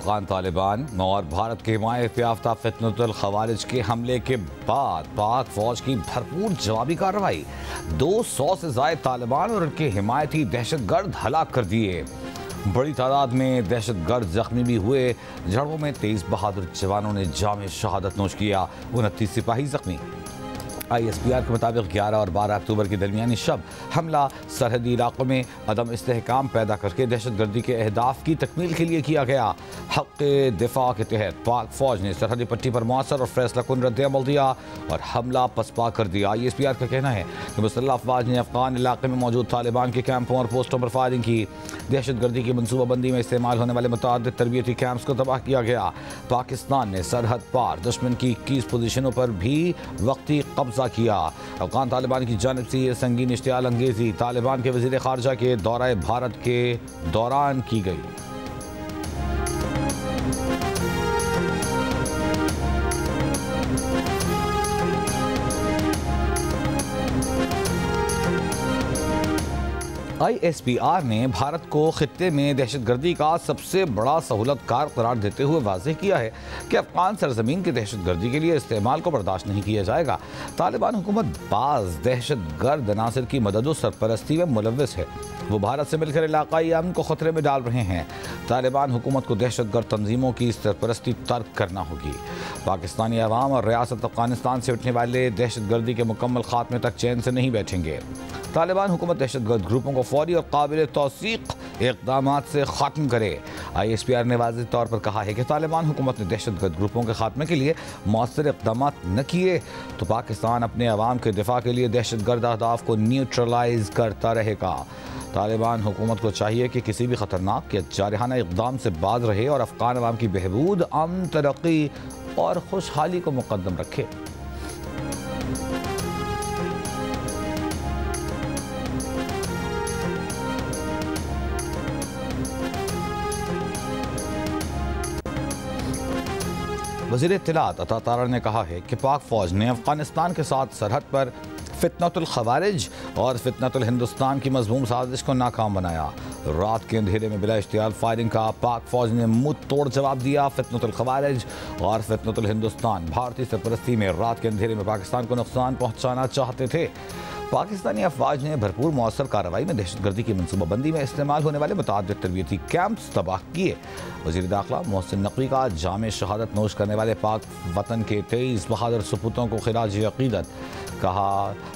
अफगान तालिबान और भारत के हिमायत याफ्ता फितनतुल खवारिज के हमले के बाद पाक फौज की भरपूर जवाबी कार्रवाई। 200 से ज़ायद तालिबान और उनके हिमायती दहशतगर्द हलाक कर दिए। बड़ी तादाद में दहशतगर्द जख्मी भी हुए। झड़पों में 23 बहादुर जवानों ने जाम शहादत नोश किया। 29 सिपाही जख्मी। ISPR के मुताबिक 11 और 12 अक्टूबर के दरमियानी शब हमला सरहदी इलाकों में अदम इस्तेहकाम पैदा करके दहशतगर्दी के अहदाफ की तकमील के लिए किया गया। हक़ दिफा के तहत पाक फौज ने सरहदी पट्टी पर मौसर और फैसला कुन रद्द-ए-अमल दिया और हमला पसपा कर दिया। ISPR का कहना है कि मुसल्लह अफवाज ने अफगान इलाके में मौजूद तालिबान के कैंपों और पोस्टों पर फायरिंग की। दहशतगर्दी की मनसूबाबंदी में इस्तेमाल होने वाले मुतअद्दिद तरबियती कैंप्स को तबाह किया गया। पाकिस्तान ने सरहद पार दुश्मन की 21 पोजीशनों पर भी वक्ती कब्जा किया। अफगान तालिबान की जानिब से ये संगीन इश्तियाल अंगेजी तालिबान के वज़ीर ख़ारजा के दौरे भारत के दौरान की गई। ISPR ने भारत को खित्ते में दहशतगर्दी का सबसे बड़ा सहूलतकार करार देते हुए वाज़ेह किया है कि अफगान सरजमीन की दहशतगर्दी के लिए इस्तेमाल को बर्दाश्त नहीं किया जाएगा। तालिबान हुकूमत बाज़ दहशतगर्द अनासर की मदद और सरपरस्ती में मुलव्वस है। वो भारत से मिलकर इलाकाई अमन को खतरे में डाल रहे हैं। तालिबान हुकूमत को दहशतगर्द तंजीमों की सरपरस्ती तर्क करना होगी। पाकिस्तानी अवाम और रियासत अफगानिस्तान से उठने वाले दहशतगर्दी के मुकम्मल खात्मे तक चैन से नहीं बैठेंगे। तालिबान हुकूमत दहशतगर्द ग्रुपों को फौरी और काबिल तौसीक इक़दाम से ख़त्म करे। ISPR ने वाज़ेह तौर पर कहा है कि तालिबान हुकूमत ने दहशतगर्द ग्रुपों के खात्मे के लिए मौसर इक़दाम न किए तो पाकिस्तान अपने अवाम के दिफा के लिए दहशतगर्द अहदाफ को न्यूट्रलाइज करता रहेगा। तालिबान हुकूमत को चाहिए कि किसी भी ख़तरनाक या जारहाना इक़दाम से बाज रहे और अफ़गान अवाम की बहबूद, अमन, तरक्की और खुशहाली को मुक़द्दम रखे। वज़ीर इत्तलात अता तारा ने कहा है कि पाक फ़ौज ने अफ़गानिस्तान के साथ सरहद पर फितनतुल खवारिज और फितनतुल हिंदुस्तान की मज़मूम साजिश को नाकाम बनाया। रात के अंधेरे में बिला इश्तियाल फायरिंग का पाक फ़ौज ने मुँह तोड़ जवाब दिया। फितनतुल खवारिज और फितनतुल हिंदुस्तान भारतीय सरपरस्ती में रात के अंधेरे में पाकिस्तान को नुकसान पहुँचाना चाहते थे। पाकिस्तानी अफवाज ने भरपूर मौसर कार्रवाई में दहशतगर्दी की मनसूबाबंदी में इस्तेमाल होने वाले मुतअद्दिद तरबियती कैंप्स तबाह किए। वज़ीर दाखिला मोहसिन नकवी का जाम शहादत नोश करने वाले पाक वतन के 23 बहादुर सपूतों को खिराज अक़ीदत कहा।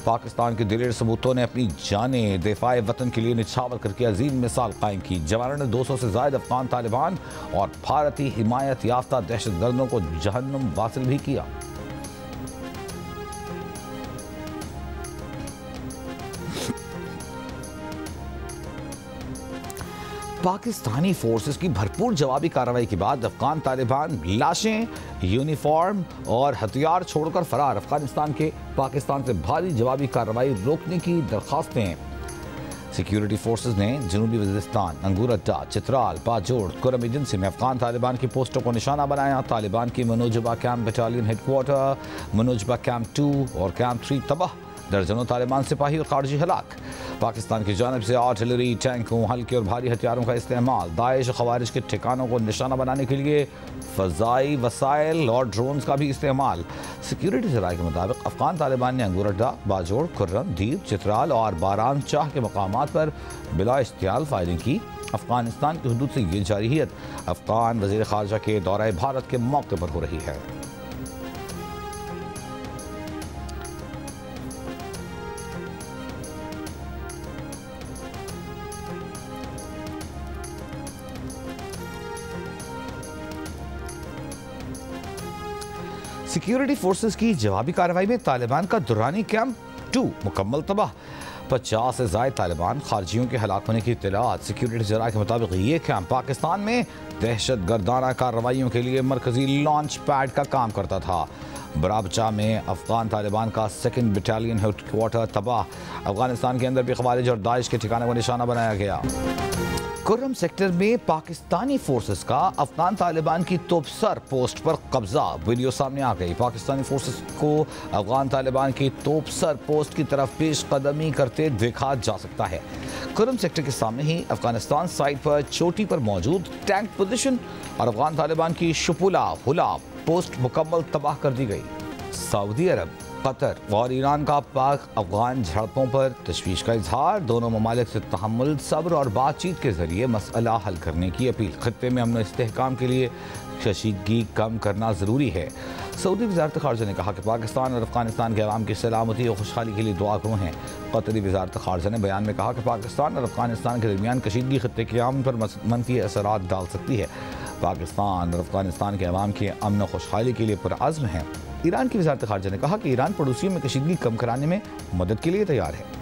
पाकिस्तान के दिलेर सबूतों ने अपनी जानें दिफाए वतन के लिए निछावर करके अजीम मिसाल कायम की। जवानों ने 200 से ज़ायद अफगान तालिबान और भारतीय हिमायत याफ्ता दहशतगर्दों को जहन्नुम वासिल भी किया। पाकिस्तानी फोर्सेस की भरपूर जवाबी कार्रवाई के बाद अफगान तालिबान लाशें, यूनिफॉर्म और हथियार छोड़कर फरार। अफगानिस्तान के पाकिस्तान से भारी जवाबी कार्रवाई रोकने की दरखास्तें। सिक्योरिटी फोर्सेस ने जनूबी वज़ीरिस्तान, अंगूरअड्डा, चित्राल, बाजोड़, कुरम एजेंसी में अफगान तालिबान की पोस्टों को निशाना बनाया। तालिबान की मनोजबा कैंप बटालियन हेडक्वार्टर, मनोजबा कैंप 2 और कैंप 3 तबाह। दर्जनों तालिबान सिपाही और खारजी हलाक। पाकिस्तान की जानिब से आर्टिलरी, टैंकों, हल्के और भारी हथियारों का इस्तेमाल। दाइश खवारिज के ठिकानों को निशाना बनाने के लिए फ़ज़ाई वसाइल और ड्रोन्स का भी इस्तेमाल। सिक्योरिटी ज़राए के मुताबिक अफगान तालिबान ने अंगूरअड्डा, बाजोड़, खुर्रम, दीव, चित्राल और बारान चाह के मकामात पर बिला इश्तियाल फायरिंग की। अफगानिस्तान की हदूद से ये जारहियत अफगान वज़ीर ख़ारजा के दौरे भारत के मौके पर हो रही है। सिक्योरिटी फोर्सेस की जवाबी कार्रवाई में तालिबान का दुरानी कैंप 2 मुकम्मल तबाह। 50 से ज़ायद तालिबान खारजियों के हलाक होने की इत्तलात। सिक्योरिटी ज़राए के मुताबिक ये कैंप पाकिस्तान में दहशतगर्दाना कार्रवाइयों के लिए मरकजी लॉन्च पैड का काम करता था। बराबचा में अफगान तालिबान का 2nd बटालियन हेडक्वार्टर तबाह। अफगानिस्तान के अंदर भी खवारिज और दाइश के ठिकाने को निशाना बनाया गया। कुर्रम सेक्टर में पाकिस्तानी फोर्सेस का अफगान तालिबान की तोपसर पोस्ट पर कब्जा। वीडियो सामने आ गई। पाकिस्तानी फोर्सेस को अफगान तालिबान की तोपसर पोस्ट की तरफ पेश कदमी करते देखा जा सकता है। कुरम सेक्टर के सामने ही अफगानिस्तान साइड पर चोटी पर मौजूद टैंक पोजीशन और अफगान तालिबान की शुपुला हुला पोस्ट मुकम्मल तबाह कर दी गई। सऊदी अरब, कतर और ईरान का पाक अफगान झड़पों पर तशवीश का इजहार। दोनों ममालिक से तहम्मुल, सब्र और बातचीत के जरिए मसला हल करने की अपील। खत्ते में अमन इस्तेहकाम के लिए कशीदगी कम करना ज़रूरी है। सऊदी वज़ारत ख़ारजा ने कहा कि पाकिस्तान और अफगानिस्तान के अवाम की सलामती और खुशहाली के लिए दुआ करूँ हैं। कतरी वज़ारत ख़ारजा ने बयान में कहा कि पाकिस्तान और अफगानिस्तान के दरमियान कशीदगी खत्ते के अमन पर मनफी असरात डाल सकती है। पाकिस्तान और अफगानिस्तान के अवाम के अमन और खुशहाली के लिए पुरअज़्म है। ईरान की वज़ारत ख़ारजा ने कहा कि ईरान पड़ोसियों में कशीदगी कम कराने में मदद के लिए तैयार है।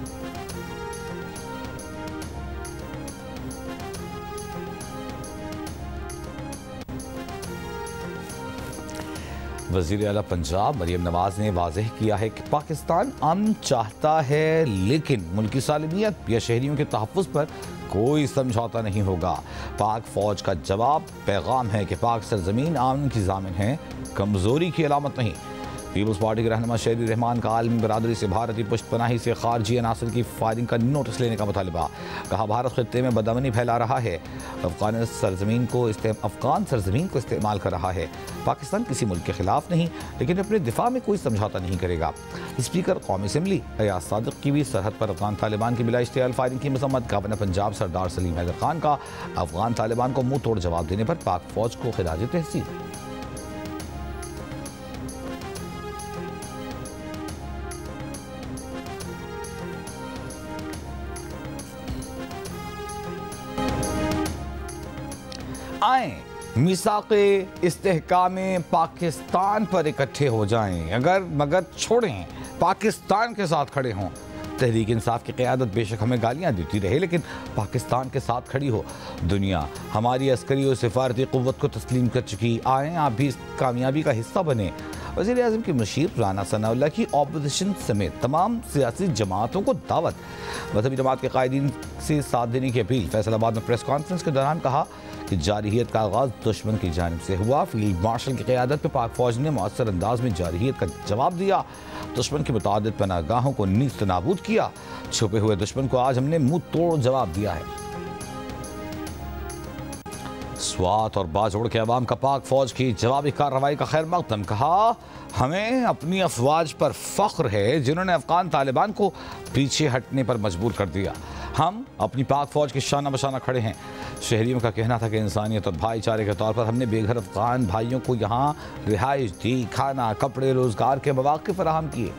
वज़ीर आला पंजाब मरियम नवाज ने वाज़ेह किया है कि पाकिस्तान अमन चाहता है, लेकिन मुल्की सालिमियत या शहरियों के तहफ़्फ़ुज़ पर कोई समझौता नहीं होगा। पाक फ़ौज का जवाब पैगाम है कि पाक सरज़मीन अमन की ज़ामिन है, कमज़ोरी की अलामत नहीं। पीपल्स पार्टी के रहनुमा शेरी रहमान का आलमी बरादरी से भारतीय पुष्टपनाही से खारजी अनासर की फायरिंग का नोटिस लेने का मुतालबा। कहा भारत खित्ते में बदअमनी फैला रहा है, अफगान सरजमीन को इस्तेमाल कर रहा है। पाकिस्तान किसी मुल्क के खिलाफ नहीं, लेकिन अपने दिफा में कोई समझौता नहीं करेगा। स्पीकर कौमी असम्बली अयाज सादिक की भी सरहद पर अफगान तालिबान की बिला इश्तियाल फायरिंग की मजम्मत। गवर्नर पंजाब सरदार सलीम हैदर खान का अफगान तालिबान को मुंह तोड़ जवाब देने पर पाक फौज को खिराज तहसीन। आए मिसाक़े इस्तेहकाम पाकिस्तान पर इकट्ठे हो जाएं, मगर छोड़ें पाकिस्तान के साथ खड़े हों। तहरीक इंसाफ की क़यादत बेशक हमें गालियाँ देती रहे, लेकिन पाकिस्तान के साथ खड़ी हो। दुनिया हमारी अस्करी और सिफारती क़ुव्वत को तस्लीम कर चुकी। आएँ आप भी इस कामयाबी का हिस्सा बने। वज़ीर आज़म की मुशीर राना सनाउल्लाह की ऑपोजिशन समेत तमाम सियासी जमातों को दावत। मजहबी जमात के कायदीन से साथ देने की अपील। फैसलाबाद में प्रेस कॉन्फ्रेंस के दौरान कहा कि जारहियत का आगाज़ दुश्मन की जानिब से हुआ। फील्ड मार्शल की क़यादत में पाक फ़ौज ने मौसर अंदाज में जारहियत का जवाब दिया। दुश्मन की मुतादिद पनाहगाहों को नीस्त नाबूद किया। छुपे हुए दुश्मन को आज हमने मुंह तोड़ जवाब दिया है। स्वात और बाजोड़ के अवाम का पाक फौज की जवाबी कार्रवाई का खैर मकदम। कहा हमें अपनी अफवाज पर फख्र है जिन्होंने अफगान तालिबान को पीछे हटने पर मजबूर कर दिया। हम अपनी पाक फौज के शाना बशाना खड़े हैं। शहरियों का कहना था कि इंसानियत और भाईचारे के तौर पर हमने बेघर अफगान भाइयों को यहाँ रिहाइश दी, खाना, कपड़े, रोजगार के मौके फराहम किए।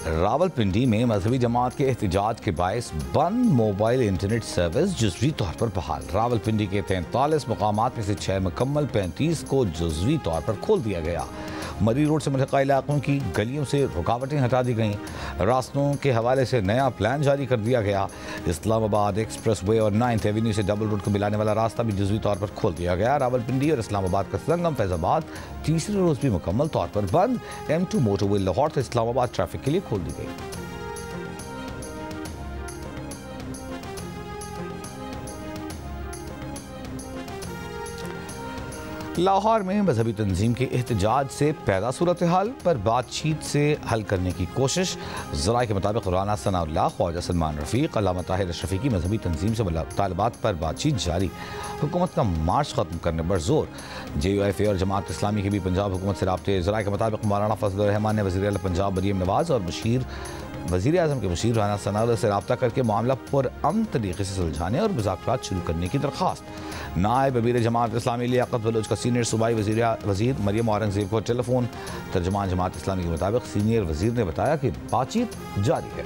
रावलपिंडी में मजहबी जमात के एहतजाज के बायस बंद मोबाइल इंटरनेट सर्विस जुज़वी तौर पर बहाल। रावलपिंडी के 43 मुकामात में से 6 मुकम्मल 35 को जुज़वी तौर पर खोल दिया गया। मरी रोड से मुल्का इलाकों की गलियों से रुकावटें हटा दी गईं। रास्तों के हवाले से नया प्लान जारी कर दिया गया। इस्लामाबाद एक्सप्रेस वे और 9th एवेन्यू से डबल रोड को मिलाने वाला रास्ता भी जुज़वी तौर पर खोल दिया गया। रावलपिंडी और इस्लामाबाद का संगम फैजाबाद तीसरे रोज़ भी मुकम्मल तौर पर बंद। M2 मोटरवे लाहौर से इस्लामाबाद ट्रैफिक के लिए खोल दी गई। लाहौर में मजहबी तंजीम के एहतजाज से पैदा सूरत हाल पर बातचीत से हल करने की कोशिश। ज़राए के मुताबिक राना सनाउल्लाह, ख्वाजा सलमान रफ़ीक, अल्लामा ताहिर अशरफ़ी की मजहबी तंजीम से मुतालबात पर बातचीत जारी। हुकूमत का मार्च ख़त्म करने पर जोर। JUIF और जमात इस्लामी के भी पंजाब हुकूमत से राब्ते। ज़राए के मुताबिक मौलाना फजल रहमान ने वज़ीर आला पंजाब मरियम नवाज और वज़ीर आज़म के मुशीर राना सनाउल्लाह से रब्ता करके मामला पुरअमन तरीके से सुलझाने और मुज़ाकरात शुरू करने की दरख्वास्त। नायब अमीर जमात इस्लामी लियाकत बलोच का सीनियर सूबाई वज़ीर मरियम औरंगज़ेब को टेलीफोन। तर्जुमान जमात इस्लामी के मुताबिक सीनियर वज़ीर ने बताया कि बातचीत जारी है।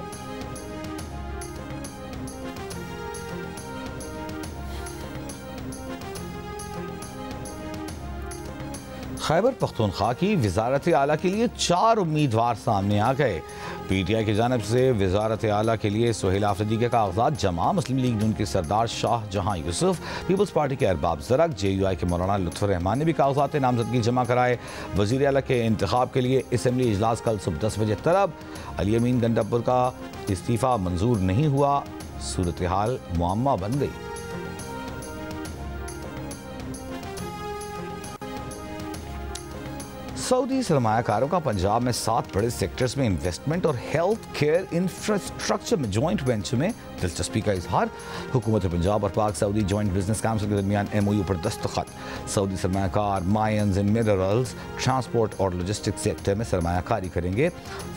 खैबर पख्तूनख्वा की वज़ारत आला के लिए 4 उम्मीदवार सामने आ गए। PTI की जानिब से वज़ारत आला के लिए सुहेल आफरीदी के कागजात जमा। मुस्लिम लीग नून के सरदार शाह जहां यूसुफ, पीपल्स पार्टी के अरबाब ज़रक, JUI के मौलाना लुत्फ़ुर रहमान ने भी कागजात नामजदगी जमा कराए। वज़ीर आला के इंतखाब के लिए असम्बली इजलास कल सुबह 10 बजे तलब। अली अमीन गंडापुर का इस्तीफ़ा मंजूर नहीं हुआ। सूरत हाल मुअम्मा बन गई। सऊदी सरमायाकारों का पंजाब में 7 बड़े सेक्टर्स में इन्वेस्टमेंट और हेल्थ केयर इंफ्रास्ट्रक्चर में जॉइंट वेंचर में दिलचस्पी का इजहार। हुकूमत पंजाब और पाक सऊदी जॉइंट बिजनेस काउंसिल के दरमियान MOU पर दस्तखत। सऊदी सरमायाकार माइंस एंड मिनरल्स, ट्रांसपोर्ट और लॉजिस्टिक्स सेक्टर में सरमायाकारी करेंगे।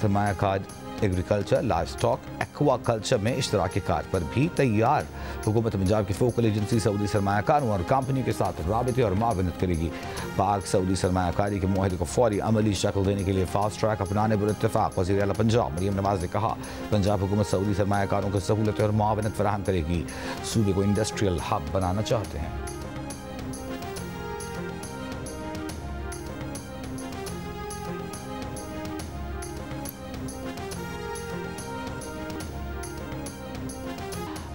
सरमायाकार agriculture, livestock, aquaculture में इश्तराकी कार पर भी तैयार। हुकूमत पंजाब की फोकल एजेंसी सऊदी सरमायाकारों और कंपनी के साथ राबते और मावनत करेगी। पाक सऊदी सरमायाकारी के मुआहदे को फौरी अमली शक्ल देने के लिए फास्ट ट्रैक अपनाने पर इत्तेफाक। वज़ीर आला पंजाब मरियम नवाज ने कहा, पंजाब हुकूमत सऊदी सरमायाकारों को सहूलतें और मावनत फराहम करेगी। सूबे को इंडस्ट्रियल हब बनाना चाहते हैं।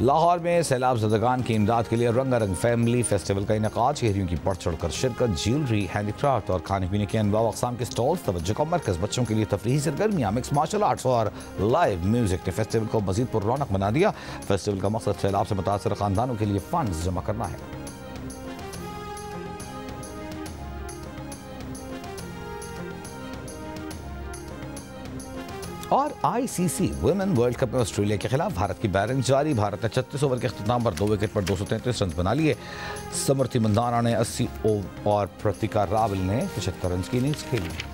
लाहौर में सैलाब ज़दगान की इमदाद के लिए रंगारंग फैमिली फेस्टिवल का इनेकाद। शहरियों की बढ़ चढ़ कर शिरकत, ज्वेलरी, हैंडीक्राफ्ट और खाने पीने के अनवा अक़साम के स्टॉल्स, तवज्जो का मरकज़। बच्चों के लिए तफरीही सरगर्मियाँ, मिक्स मार्शल आर्ट्स और लाइव म्यूजिक ने फेस्टिवल को मज़ीद पुररौनक बना दिया। फेस्टिवल का मकसद सैलाब से मुतासर ख़ानदानों के लिए फंड्स जमा करना है। और ICC वुमेन वर्ल्ड कप में ऑस्ट्रेलिया के खिलाफ भारत की बैटिंग जारी। भारत ने 36 ओवर के अख्ताम पर 2 विकेट पर 233 रन बना लिए। समृति मंदाना ने 80 और प्रतिका रावल ने 75 रन की इनिंग्स खेली।